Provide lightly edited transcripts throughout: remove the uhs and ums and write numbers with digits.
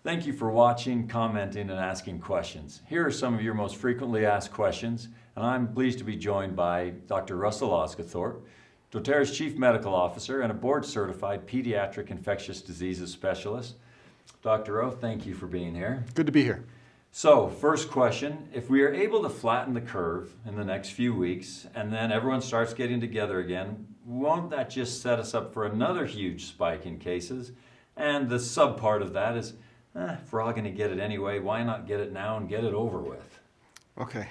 Thank you for watching, commenting, and asking questions. Here are some of your most frequently asked questions, and I'm pleased to be joined by Dr. Russell Osgathorpe, doTERRA's Chief Medical Officer and a board-certified pediatric infectious diseases specialist. Dr. O, thank you for being here. Good to be here. So, first question, if we are able to flatten the curve in the next few weeks, and then everyone starts getting together again, won't that just set us up for another huge spike in cases? And the sub-part of that is, if we're all going to get it anyway, why not get it now and get it over with? Okay.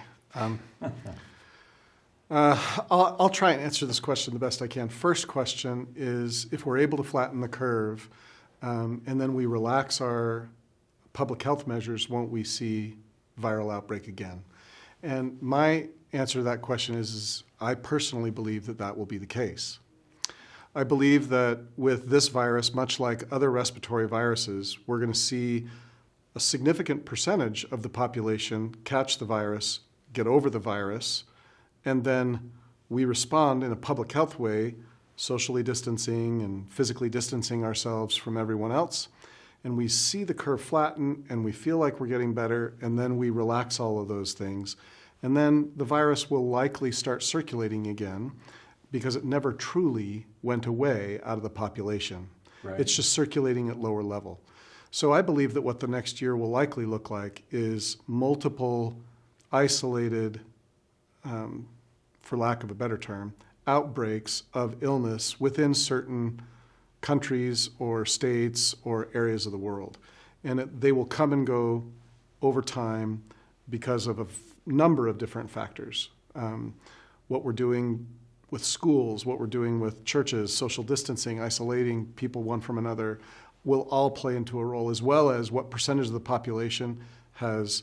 I'll try and answer this question the best I can. First question is, if we're able to flatten the curve and then we relax our public health measures, won't we see viral outbreak again? And my answer to that question is I personally believe that that will be the case. I believe that with this virus, much like other respiratory viruses, we're going to see a significant percentage of the population catch the virus, get over the virus, and then we respond in a public health way, socially distancing and physically distancing ourselves from everyone else. And we see the curve flatten and we feel like we're getting better, and then we relax all of those things. And then the virus will likely start circulating again because it never truly went away out of the population. Right. It's just circulating at lower level. So I believe that what the next year will likely look like is multiple isolated, for lack of a better term, outbreaks of illness within certain countries or states or areas of the world. And they will come and go over time because of a number of different factors. What we're doing with schools, what we're doing with churches, social distancing, isolating people one from another, will all play into a role, as well as what percentage of the population has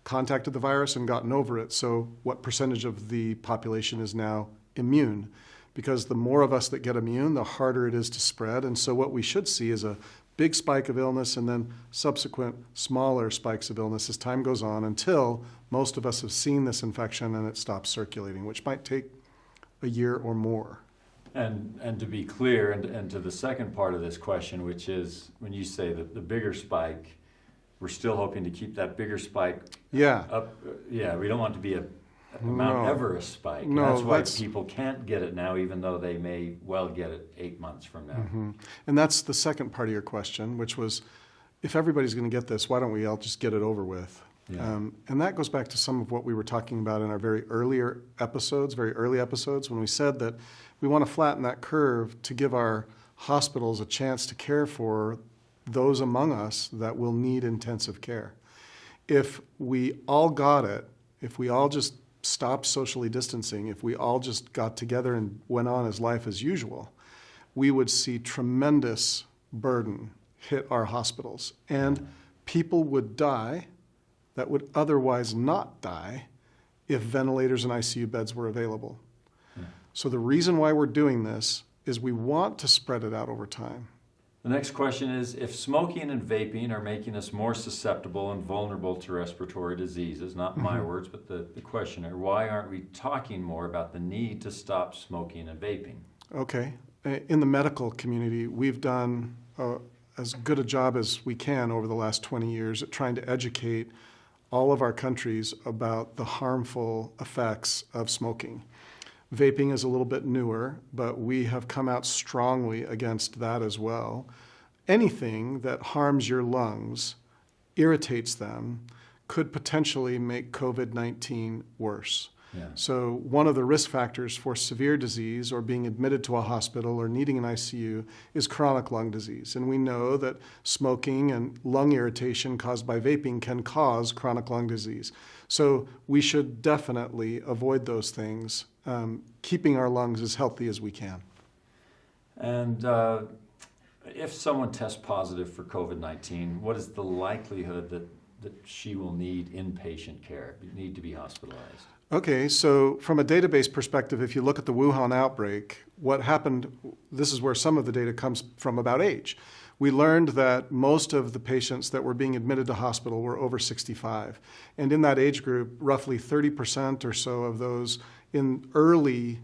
contacted the virus and gotten over it. So what percentage of the population is now immune? Because the more of us that get immune, the harder it is to spread. And so what we should see is a big spike of illness and then subsequent smaller spikes of illness as time goes on until most of us have seen this infection and it stops circulating, which might take a year or more. And to be clear, and to the second part of this question, which is when you say that the bigger spike, we're still hoping to keep that bigger spike up. Yeah, we don't want it to be a Mount Everest spike. No, and that's why people can't get it now, even though they may well get it 8 months from now. Mm-hmm. And that's the second part of your question, which was, if everybody's going to get this, why don't we all just get it over with? Yeah. And that goes back to some of what we were talking about in our very early episodes, when we said that we want to flatten that curve to give our hospitals a chance to care for those among us that will need intensive care. If we all got it, if we all just stopped socially distancing, if we all just got together and went on as life as usual, we would see tremendous burden hit our hospitals. And people would die that would otherwise not die if ventilators and ICU beds were available. Yeah. So the reason why we're doing this is we want to spread it out over time. The next question is, if smoking and vaping are making us more susceptible and vulnerable to respiratory diseases, not my words, but the questioner, why aren't we talking more about the need to stop smoking and vaping? Okay. In the medical community, we've done as good a job as we can over the last 20 years at trying to educate all of our countries about the harmful effects of smoking. Vaping is a little bit newer, but we have come out strongly against that as well. Anything that harms your lungs, irritates them, could potentially make COVID-19 worse. Yeah. So one of the risk factors for severe disease or being admitted to a hospital or needing an ICU is chronic lung disease. And we know that smoking and lung irritation caused by vaping can cause chronic lung disease. So we should definitely avoid those things, keeping our lungs as healthy as we can. And if someone tests positive for COVID-19, what is the likelihood that she will need inpatient care, need to be hospitalized? Okay, so from a database perspective, if you look at the Wuhan outbreak, what happened, this is where some of the data comes from about age. We learned that most of the patients that were being admitted to hospital were over 65. And in that age group, roughly 30% or so of those in early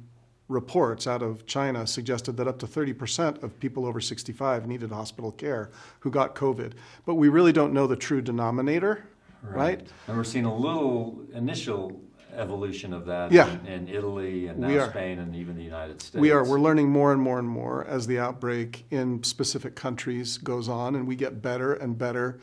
reports out of China suggested that up to 30% of people over 65 needed hospital care who got COVID. But we really don't know the true denominator, right? And we're seeing a little initial evolution of that in Italy and now Spain and even the United States. We are. We're learning more and more and more as the outbreak in specific countries goes on, and we get better and better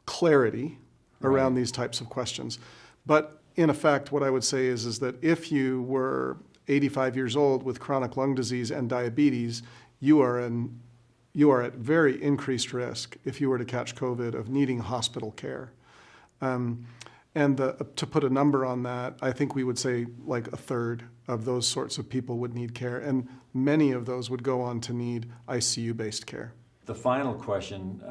clarity around these types of questions. But in effect, what I would say is that if you were 85 years old with chronic lung disease and diabetes, you are at very increased risk if you were to catch COVID of needing hospital care. To put a number on that, I think we would say like a third of those sorts of people would need care, and many of those would go on to need ICU-based care. The final question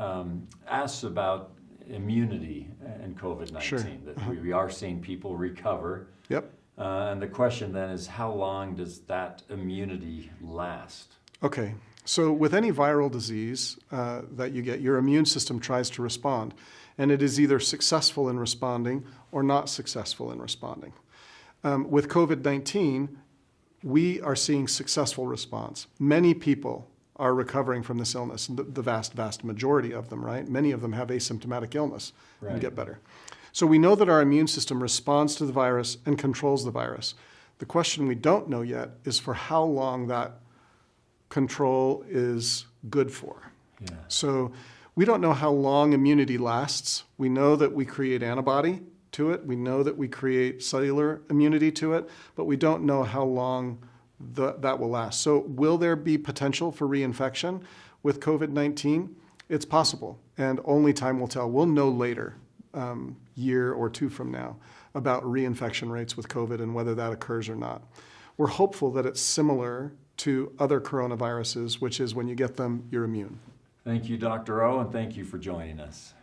asks about immunity in COVID-19, Sure. that we are seeing people recover. Yep. And the question then is, how long does that immunity last? Okay, so with any viral disease that you get, your immune system tries to respond, and it is either successful in responding or not successful in responding. With COVID-19, we are seeing successful response. Many people are recovering from this illness, the vast, vast majority of them, right? Many of them have asymptomatic illness and get better. So we know that our immune system responds to the virus and controls the virus. The question we don't know yet is for how long that control is good for. Yeah. So we don't know how long immunity lasts. We know that we create antibody to it. We know that we create cellular immunity to it, but we don't know how long that will last. So will there be potential for reinfection with COVID-19? It's possible, and only time will tell. We'll know later, year or two from now, about reinfection rates with COVID and whether that occurs or not. We're hopeful that it's similar to other coronaviruses, which is when you get them, you're immune. Thank you, Dr. O, and thank you for joining us.